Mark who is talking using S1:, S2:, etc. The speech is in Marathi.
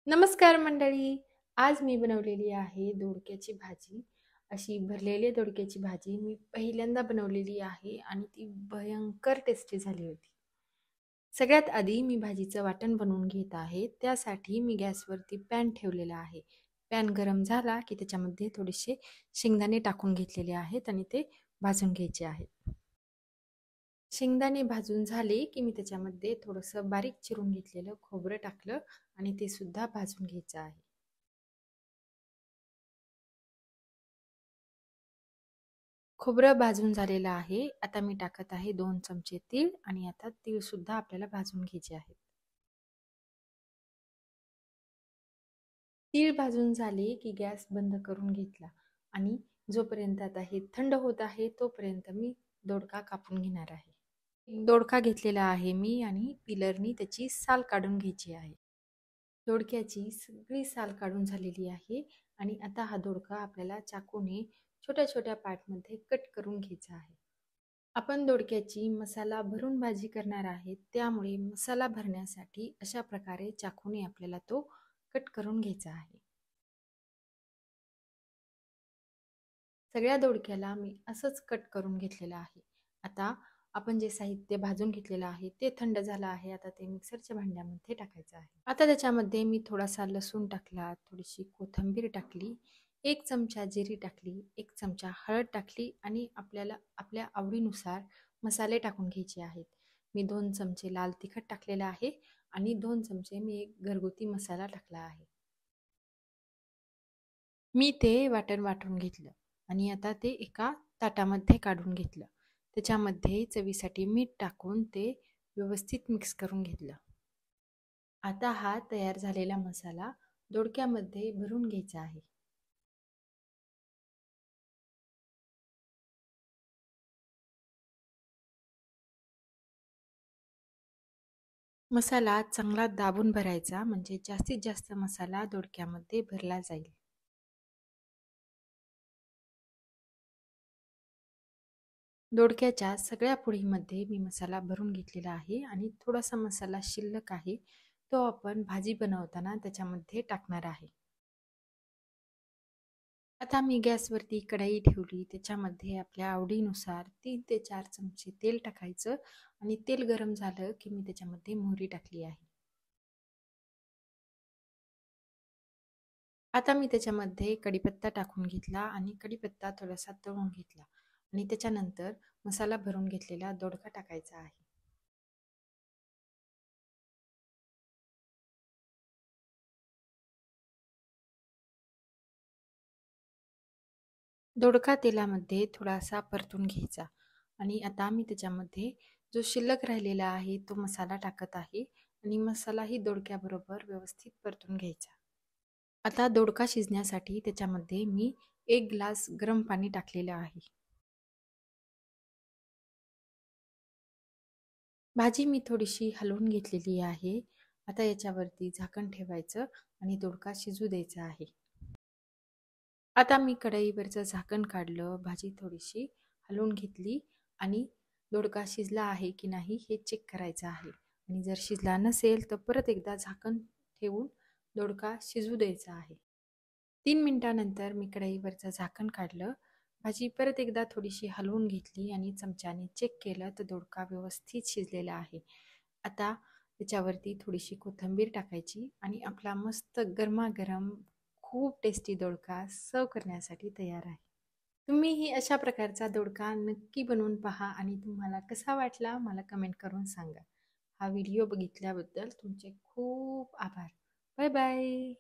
S1: नमस्कार मंडळी. आज मी बनवलेली आहे दोडक्याची भाजी. अशी भरलेली दोडक्याची भाजी मी पहिल्यांदा बनवलेली आहे आणि ती भयंकर टेस्टी झाली होती. सगळ्यात आधी मी भाजीचं वाटण बनवून घेत आहे. त्यासाठी मी गॅसवरती पॅन ठेवलेला आहे. पॅन गरम झाला की त्याच्यामध्ये थोडेसे शेंगदाणे टाकून घेतलेले आहेत आणि ते भाजून घ्यायचे आहेत. शेंगदाणे भाजून झाले की मी त्याच्यामध्ये थोडंसं बारीक चिरून घेतलेलं खोबरं टाकलं आणि ते सुद्धा भाजून घ्यायचं आहे. खोबरं भाजून झालेलं आहे. आता मी टाकत आहे 2 चमचे तीळ आणि आता तीळ सुद्धा आपल्याला भाजून घ्यायचे आहेत. तीळ भाजून झाले की गॅस बंद करून घेतला आणि जोपर्यंत आता हे थंड होत आहे तोपर्यंत मी दोडका कापून घेणार आहे. दोडका घेतलेला आहे मी आणि पिलरनी त्याची साल काढून घ्यायची आहे. दोडक्याची सगळी साल काढून झालेली आहे आणि आता हा दोडका आपल्याला चाकूने छोट्या छोट्या पार्टमध्ये कट करून घ्यायचा आहे. आपण दोडक्याची मसाला भरून भाजी करणार आहे, त्यामुळे मसाला भरण्यासाठी अशा प्रकारे चाकूने आपल्याला तो कट करून घ्यायचा आहे. सगळ्या दोडक्याला मी असंच कट करून घेतलेलं आहे. आता आपण जे साहित्य भाजून घेतलेलं आहे ते थंड झालं आहे. आता ते मिक्सरच्या भांड्यामध्ये टाकायचं आहे. आता त्याच्यामध्ये मी थोडासा लसूण टाकला, थोडीशी कोथिंबीर टाकली, 1 चमचा जिरी टाकली, 1 चमचा हळद टाकली आणि आपल्याला आपल्या आवडीनुसार मसाले टाकून घ्यायचे आहेत. मी 2 चमचे लाल तिखट टाकलेलं आहे आणि 2 चमचे मी एक घरगुती मसाला टाकला आहे. मी ते वाटण वाटून घेतलं आणि आता ते एका ताटामध्ये काढून घेतलं. त्याच्यामध्ये चवीसाठी मीठ टाकून ते व्यवस्थित मिक्स करून घेतलं. आता हा तयार झालेला मसाला दोडक्यामध्ये भरून घ्यायचा आहे. मसाला चांगला दाबून भरायचा म्हणजे जास्तीत जास्त मसाला दोडक्यामध्ये भरला जाईल. दोडक्याच्या सगळ्या पोळीमध्ये मी मसाला भरून घेतलेला आहे आणि थोडासा मसाला शिल्लक आहे, तो आपण भाजी बनवताना त्याच्यामध्ये टाकणार आहे. आता मी गॅसवरती कढई ठेवली, त्याच्यामध्ये आपल्या आवडीनुसार 3 ते 4 चमचे तेल टाकायचं आणि तेल गरम झालं की मी त्याच्यामध्ये मोहरी टाकली आहे. आता मी त्याच्यामध्ये कढीपत्ता टाकून घेतला आणि कढीपत्ता थोडासा तळून घेतला आणि त्याच्यानंतर मसाला भरून घेतलेला दोडका टाकायचा आहे. दोडका तेलामध्ये थोडासा परतून घ्यायचा आणि आता मी त्याच्यामध्ये जो शिल्लक राहिलेला आहे तो मसाला टाकत आहे आणि मसालाही दोडक्याबरोबर व्यवस्थित परतून घ्यायचा. आता दोडका शिजण्यासाठी त्याच्यामध्ये मी 1 ग्लास गरम पाणी टाकलेलं आहे. भाजी मी थोडीशी हलवून घेतलेली आहे. आता याच्यावरती झाकण ठेवायचं आणि दोडका शिजू द्यायचा आहे. आता मी कढईवरचं झाकण काढलं, भाजी थोडीशी हलवून घेतली आणि दोडका शिजला आहे की नाही हे चेक करायचं आहे आणि जर शिजला नसेल तर परत एकदा झाकण ठेवून दोडका शिजू द्यायचा आहे. 3 मिनिटानंतर मी कढईवरचं झाकण काढलं, भाजी परत एकदा थोडीशी हलवून घेतली आणि चमच्याने चेक केलं तर दोडका व्यवस्थित शिजलेला आहे. आता त्याच्यावरती थोडीशी कोथिंबीर टाकायची आणि आपला मस्त गरमागरम खूप टेस्टी दोडका सर्व्ह करण्यासाठी तयार आहे. तुम्हीही अशा प्रकारचा दोडका नक्की बनवून पहा आणि तुम्हाला कसा वाटला मला कमेंट करून सांगा. हा व्हिडिओ बघितल्याबद्दल तुमचे खूप आभार. Bye bye.